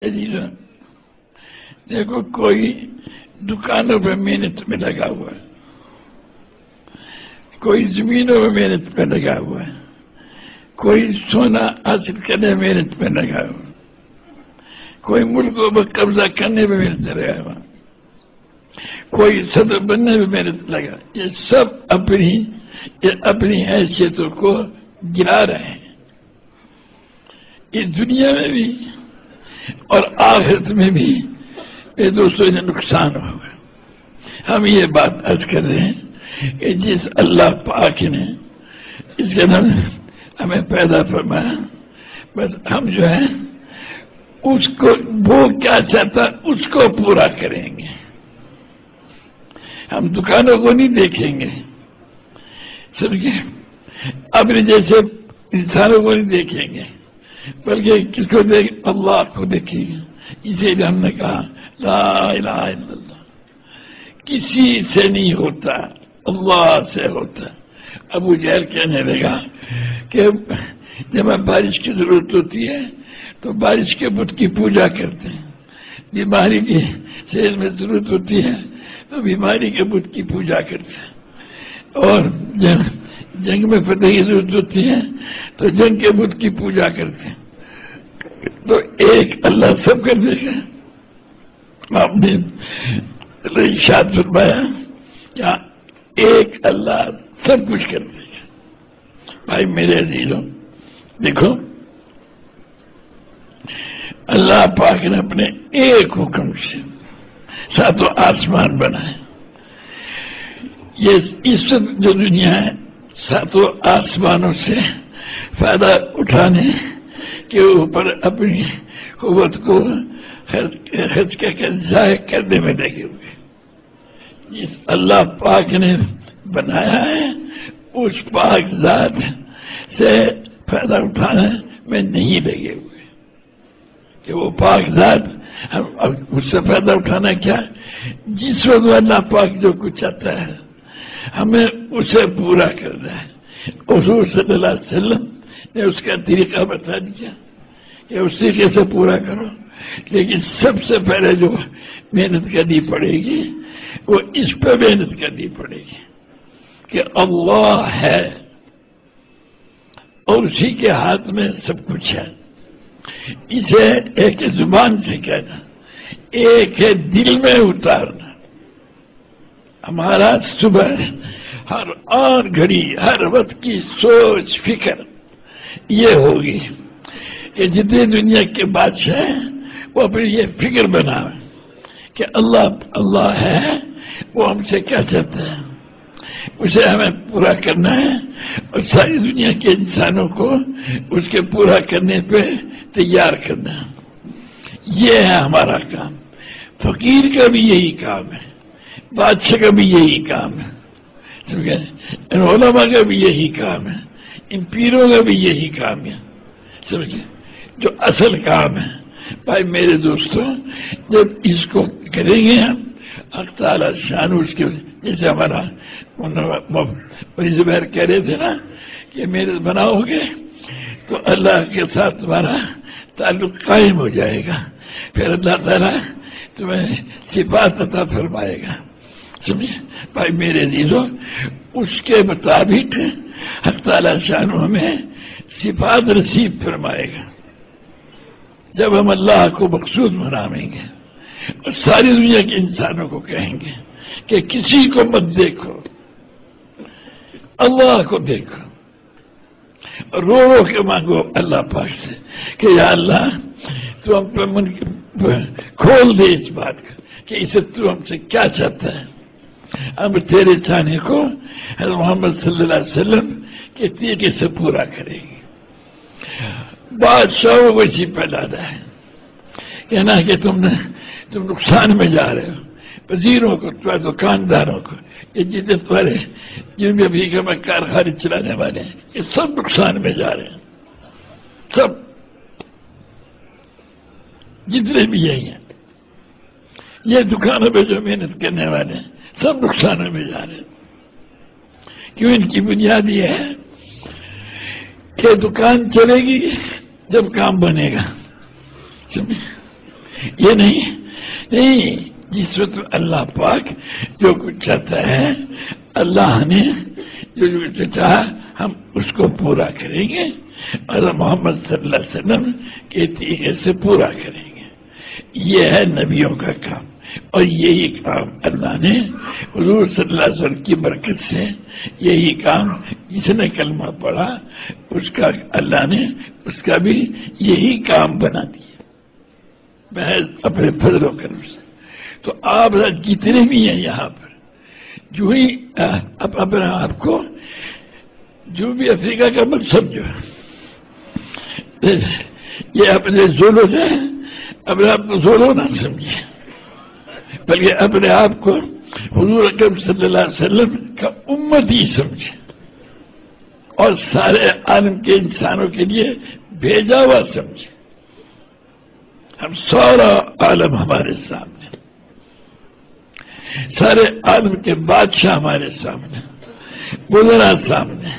عزیزوں، دیکھو کوئی دکانوں پہ محنت میں لگا ہوا ہے، کوئی زمینوں میں محنت میں لگا ہوا ہے، کوئی سونا حاصل کرنے میں محنت میں لگا ہوا ہے، کوئی ملکوں پر قبضہ کرنے میں محنت میں لگا ہوا ہے، کوئی صدر بننے میں محنت لگا. یہ سب اپنی حیثیتوں کو گرا رہے ہیں، اس دنیا میں بھی اور آخرت میں بھی. یہ دوستوں انہیں نقصان ہوگا. ہم یہ بات عرض کر رہے ہیں کہ جس اللہ پاک نے اس کے نام ہمیں پیدا فرمایا، بس ہم جو ہے اس کو وہ کیا چاہتا اس کو پورا کریں گے. ہم دکانوں کو نہیں دیکھیں گے، سمجھے، اپنے جیسے انسانوں کو نہیں دیکھیں گے، بلکہ کس کو دیکھ اللہ کو دیکھیں گے. اسی لیے ہم نے کہا لا الہ الا اللہ کسی سے نہیں ہوتا، اللہ سے ہوتا. ابو جہل کہنے لگا کہ جب بارش کی ضرورت ہوتی ہے تو بارش کے بت کی پوجا کرتے ہیں، بیماری کی صحت میں ضرورت ہوتی ہے تو بیماری کے بت کی پوجا کرتے ہیں، اور جنگ میں فتح کی ضرورت ہوتی ہے تو جنگ کے بت کی پوجا کرتے ہیں. تو ایک اللہ سب کر دے گا. آپ نے ارشاد فرمایا کیا ایک اللہ سب کچھ کر دے گا. بھائی میرے عزیزوں، دیکھو اللہ پاک نے اپنے ایک حکم سے ساتوں آسمان بنائے. یہ اس جو دنیا ہے ساتوں آسمانوں سے فائدہ اٹھانے کے اوپر اپنی قوت کو خرچ کر ضائع کرنے میں لگے ہوئے. جس اللہ پاک نے بنایا ہے اس پاک ذات سے فائدہ اٹھانے میں نہیں لگے ہوئے کہ وہ پاک ذات اس سے فائدہ اٹھانا کیا. جس وقت اللہ پاک جو کچھ چاہتا ہے ہمیں اسے پورا کرنا ہے. حضور صلی اللہ علیہ وسلم نے اس کا طریقہ بتا دیا کہ اس طریقے سے پورا کرو. لیکن سب سے پہلے جو محنت کرنی پڑے گی وہ اس پہ محنت کرنی پڑے گی کہ اللہ ہے اور اسی کے ہاتھ میں سب کچھ ہے. اسے ایک زبان سے کہنا، ایک ہے دل میں اتارنا. ہمارا صبح ہر آن گھڑی ہر وقت کی سوچ فکر یہ ہوگی کہ جتنے دنیا کے بادشاہ ہیں وہ اپنی یہ فکر بنائے کہ اللہ ہے، وہ ہم سے کیا چاہتا ہے، اسے ہمیں پورا کرنا ہے اور ساری دنیا کے انسانوں کو اس کے پورا کرنے پہ تیار کرنا ہے. یہ ہے ہمارا کام. فقیر کا بھی یہی کام ہے، بادشاہ کا بھی یہی کام ہے، ان علماء کا بھی یہی کام ہے، ان پیروں کا بھی یہی کام ہے. سمجھے جو اصل کام ہے. بھائی میرے دوستوں، جب اس کو کریں گے ہم حق تعالی شان اس کے جیسے ہمارا زبیر کہہ رہے تھے نا کہ محنت بناؤ گے تو اللہ کے ساتھ تمہارا تعلق قائم ہو جائے گا، پھر اللہ تعالیٰ تمہیں صفات عطا فرمائے گا. سمجھے بھائی میرے عزیزوں، اس کے مطابق حق تعالی شان ہمیں صفات نصیب فرمائے گا. جب ہم اللہ کو مقصود منائیں گے اور ساری دنیا کے انسانوں کو کہیں گے کہ کسی کو مت دیکھو، اللہ کو دیکھو، رو رو کے مانگو اللہ پاک سے کہ یا اللہ تو ہم پہ کھول دے اس بات کا کہ اسے تو ہم سے کیا چاہتا ہے. ہم تیرے چاہنے کو حضرت محمد صلی اللہ علیہ وسلم کے طریقے سے پورا کریں گے. بادشاہوں کو اسی پہ لانا ہے، کہنا کہ تم نقصان میں جا رہے ہو. وزیروں کو، تمہارے دکانداروں کو، یہ جتنے تمہارے جن میں بھی میں کارخانے چلانے والے ہیں، یہ سب نقصان میں جا رہے ہیں. سب جتنے بھی یہی ہیں، یہ دکانوں پہ جو محنت کرنے والے ہیں سب نقصانوں میں جا رہے ہیں. کیوں؟ ان کی بنیاد یہ ہے کہ دکان چلے گی جب کام بنے گا. یہ نہیں جس وقت اللہ پاک جو کچھ چاہتا ہے، اللہ نے جو کچھ چاہا ہم اس کو پورا کریں گے اور محمد صلی اللہ علیہ وسلم کے طریقے سے پورا کریں گے. یہ ہے نبیوں کا کام، اور یہی کام اللہ نے حضور صلی اللہ علیہ وسلم کی برکت سے، یہی کام جس نے کلمہ پڑھا اس کا اللہ نے اس کا بھی یہی کام بنا دیا محض اپنے فضل و کرم سے. تو آپ جتنے بھی ہیں یہاں پر جو ہی اپنے آپ کو جو بھی افریقہ کا مت سمجھو، یہ اپنے زولو جو ہے اپنے آپ کو زولو نہ سمجھے، بلکہ اپنے آپ کو حضور اکرم صلی اللہ علیہ وسلم کا امت ہی سمجھے اور سارے عالم کے انسانوں کے لیے بھیجا ہوا سمجھے. ہم سارا عالم ہمارے سامنے، سارے عالم کے بادشاہ ہمارے سامنے، وزراء سامنے،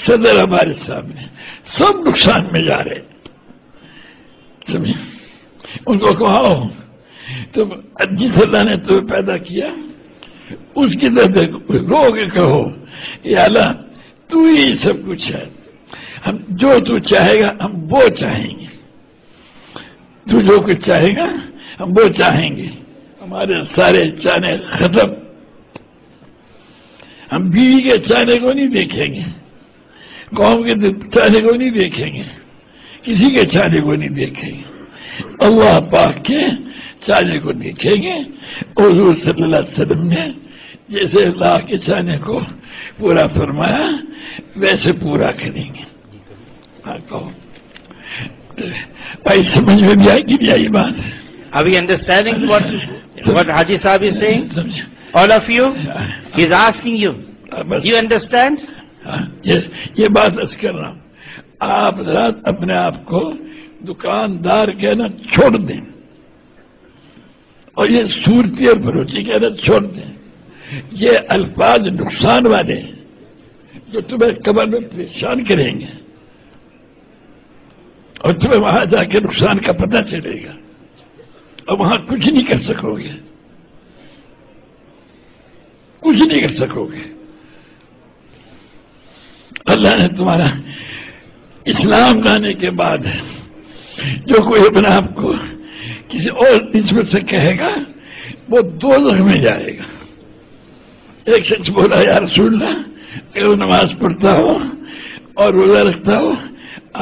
صدر ہمارے سامنے، سب نقصان میں جا رہے. سمجھے؟ ان کو کہو تم جس اللہ نے تمہیں پیدا کیا اس کی طرف رو کے کہو یا اللہ تو ہی سب کچھ ہے، ہم جو تو چاہے گا ہم وہ چاہیں گے، تو جو کچھ چاہے گا ہم وہ چاہیں گے. ہمارے سارے چاہنے ختم، ہم بیوی کے چاہنے کو نہیں دیکھیں گے، قوم کے چاہنے کو نہیں دیکھیں گے، کسی کے چاہنے کو نہیں دیکھیں گے، اللہ پاک کے چاہنے کو دیکھیں گے. حضور صلی اللہ علیہ وسلم نے جیسے اللہ کے چاہنے کو پورا فرمایا ویسے پورا کریں گے. ہاں کہو بھائی، سمجھ میں بھی آئی کہ نہیں آئی بات؟ Are we understanding what Haji Sahib is saying? All of you? He is asking you. Do you understand? یہ بات اس کر رہا ہوں. آپ رات اپنے آپ کو دکاندار کہنا چھوڑ دیں اور یہ صورتی اور بروچی کہنا چھوڑ دیں. یہ الفاظ نقصان والے ہیں جو تمہیں قبر میں پریشان کریں گے اور تمہیں وہاں جا کے نقصان کا پتہ چلے گا اور وہاں کچھ نہیں کر سکو گے، کچھ نہیں کر سکو گے. اللہ نے تمہارا اسلام لانے کے بعد جو کوئی اپنے آپ کو کسی اور نسبت سے کہے گا وہ دوزخ میں جائے گا. ایک شخص بولا یا رسول اللہ کہ وہ نماز پڑھتا ہو اور روزہ رکھتا ہو،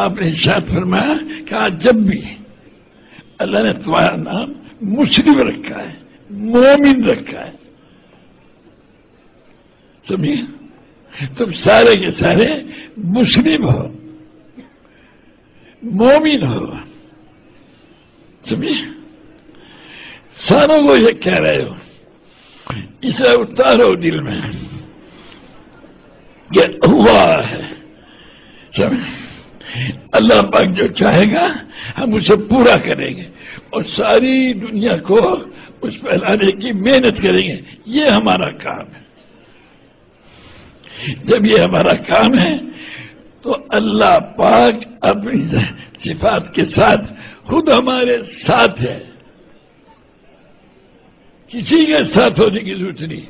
آپ نے ارشاد فرمایا کہ آج جب بھی اللہ نے تمہارا نام مسلم رکھا ہے، مومن رکھا ہے، سمجھے؟ تم سارے کے سارے مسلم ہو، مومن ہو، سمجھے؟ ساروں کو یہ کہہ رہے ہو، اسے اتارو دل میں کہ اللہ ہے. سمجھے؟ اللہ پاک جو چاہے گا ہم اسے پورا کریں گے اور ساری دنیا کو اس پہ لانے کی محنت کریں گے. یہ ہمارا کام ہے. جب یہ ہمارا کام ہے تو اللہ پاک اپنی صفات کے ساتھ خود ہمارے ساتھ ہے، کسی کے ساتھ ہونے کی ضرورت نہیں.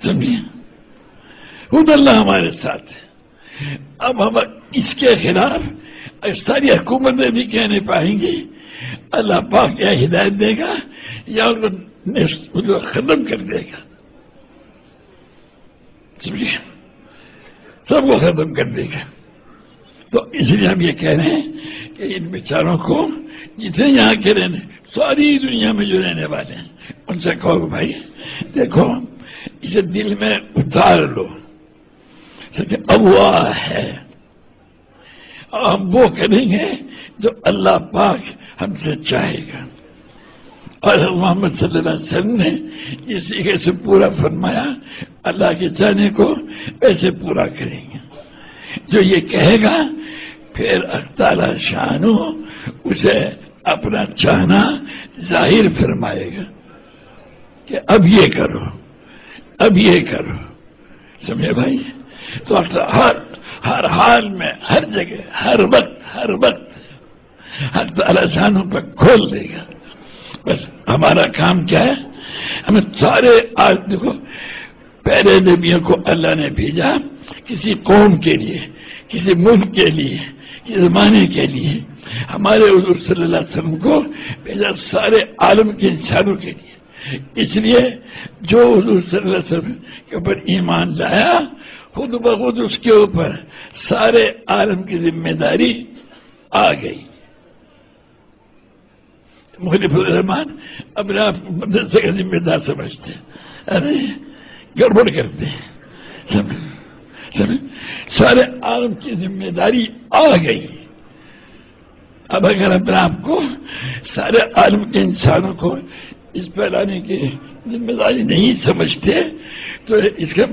سمجھے؟ خود اللہ ہمارے ساتھ ہے. اب ہم اس کے خلاف ساری حکومتیں بھی کہہ نہیں پائیں گی. اللہ پاک یا ہدایت دے گا یا ان کو ختم کر دے گا. سمجھے؟ سب کو ختم کر دے گا. تو اس لیے ہم یہ کہہ رہے ہیں کہ ان بیچاروں کو جتنے یہاں کے رہنے، ساری دنیا میں جو رہنے والے ہیں، ان سے کہو بھائی دیکھو اسے دل میں اتار لو کہ اللہ ہے. ہم وہ کریں گے جو اللہ پاک ہم سے چاہے گا. اور محمد صلی اللہ علیہ وسلم نے اس طریقے سے پورا فرمایا، اللہ کے چاہنے کو ایسے پورا کریں گے. جو یہ کہے گا پھر تعالی شانو اسے اپنا چاہنا ظاہر فرمائے گا کہ اب یہ کرو، اب یہ کرو. سمجھے بھائی؟ تو ہر حال میں، ہر جگہ، ہر وقت ہر تعالیٰ شانوں پر کھول دے گا. بس ہمارا کام کیا ہے؟ ہمیں سارے آج دیکھو پہلے نبیوں کو اللہ نے بھیجا کسی قوم کے لیے، کسی ملک کے لیے، کسی زمانے کے لیے. ہمارے حضور صلی اللہ علیہ وسلم کو بھیجا سارے عالم کے انسانوں کے لیے. اس لیے جو حضور صلی اللہ علیہ وسلم کے اوپر ایمان لایا خود بخود اس کے اوپر سارے عالم کی ذمہ داری آ گئی. مختلف الرحمان اپنے آپ کو مدرسے کا ذمہ دار سمجھتے ہیں، ارے گڑبڑ کرتے ہیں. سارے عالم کی ذمہ داری آ گئی. اب اگر اپنے آپ کو سارے عالم کے انسانوں کو اس پھیلانے کی ذمہ داری نہیں سمجھتے تو اس کا